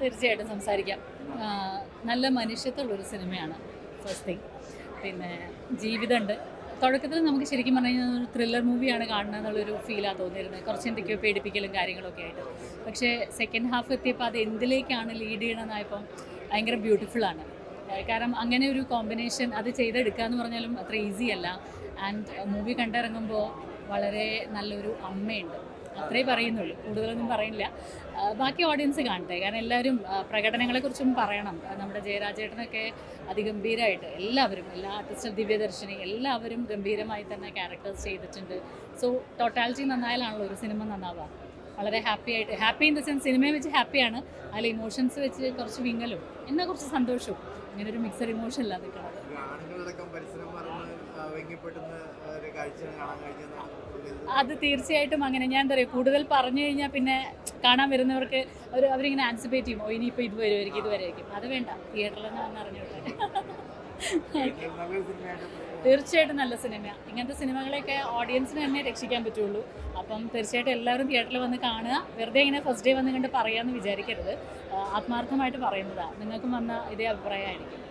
തീർച്ചയായിട്ടും സംസാരിക്കാം. നല്ല മനുഷ്യത്വമുള്ളൊരു സിനിമയാണ് ഫസ്റ്റ് തിങ്. പിന്നെ ജീവിതമുണ്ട്. തുടക്കത്തിൽ നമുക്ക് ശരിക്കും പറഞ്ഞു കഴിഞ്ഞാൽ ഒരു ത്രില്ലർ മൂവിയാണ് കാണുന്നത് എന്നുള്ളൊരു ഫീലാണ് തോന്നിയിരുന്നത്. കുറച്ച് എന്തൊക്കെയോ പേടിപ്പിക്കലും കാര്യങ്ങളൊക്കെ ആയിട്ട്. പക്ഷേ സെക്കൻഡ് ഹാഫ് എത്തിയപ്പോൾ അത് എന്തിലേക്കാണ് ലീഡ് ചെയ്യണമെന്നായപ്പം ഭയങ്കര ബ്യൂട്ടിഫുള്ളാണ്. കാരണം അങ്ങനെ ഒരു കോമ്പിനേഷൻ അത് ചെയ്തെടുക്കുക എന്ന് പറഞ്ഞാലും അത്ര ഈസി അല്ല. ആൻഡ് മൂവി കണ്ടിറങ്ങുമ്പോൾ വളരെ നല്ലൊരു അമ്മയുണ്ട്, അത്രേ പറയുന്നുള്ളൂ, കൂടുതലൊന്നും പറയില്ല. ബാക്കി ഓഡിയൻസ് കാണട്ടെ. കാരണം എല്ലാവരും പ്രകടനങ്ങളെക്കുറിച്ചും പറയണം. നമ്മുടെ ജയരാജേട്ടനൊക്കെ അതിഗംഭീരമായിട്ട് എല്ലാവരും, എല്ലാ ആർട്ടിസ്റ്റും, ദിവ്യദർശിനി എല്ലാവരും ഗംഭീരമായി തന്നെ ക്യാരക്ടേഴ്സ് ചെയ്തിട്ടുണ്ട്. സോ ടോട്ടാലിറ്റി നന്നായാലാണല്ലോ ഒരു സിനിമ നന്നാവുക. വളരെ ഹാപ്പി ഇൻ ദ സെൻസ് സിനിമയെ വെച്ച് ഹാപ്പിയാണ്, അതിൽ ഇമോഷൻസ് വെച്ച് കുറച്ച് വിങ്ങലും എന്നാൽ കുറച്ച് സന്തോഷവും, ഇങ്ങനെ ഒരു മിക്സഡ് ഇമോഷനിലാണ് നിൽക്കുന്നത്. അത് തീർച്ചയായിട്ടും അങ്ങനെ. ഞാൻ എന്താ പറയുക, കൂടുതൽ പറഞ്ഞു കഴിഞ്ഞാൽ പിന്നെ കാണാൻ വരുന്നവർക്ക് അവരിങ്ങനെ ആൻസിപ്പേറ്റ് ചെയ്യും, ഓ ഇനിയിപ്പോൾ ഇത് വരുമായിരിക്കും. അത് വേണ്ട, തിയേറ്ററിൽ നിന്ന് വന്ന് അറിഞ്ഞോട്ടെ. തീർച്ചയായിട്ടും നല്ല സിനിമയാണ്. ഇങ്ങനത്തെ സിനിമകളെയൊക്കെ ഓഡിയൻസിന് തന്നെ രക്ഷിക്കാൻ പറ്റുള്ളൂ. അപ്പം തീർച്ചയായിട്ടും എല്ലാവരും തിയേറ്ററിൽ വന്ന് കാണുക. വെറുതെ ഇങ്ങനെ ഫസ്റ്റ് ഡേ വന്ന് കണ്ട് പറയാമെന്ന് വിചാരിക്കരുത്. ആത്മാർത്ഥമായിട്ട് പറയുന്നതാണ്. നിങ്ങൾക്കും വന്ന ഇതേ അഭിപ്രായമായിരിക്കും.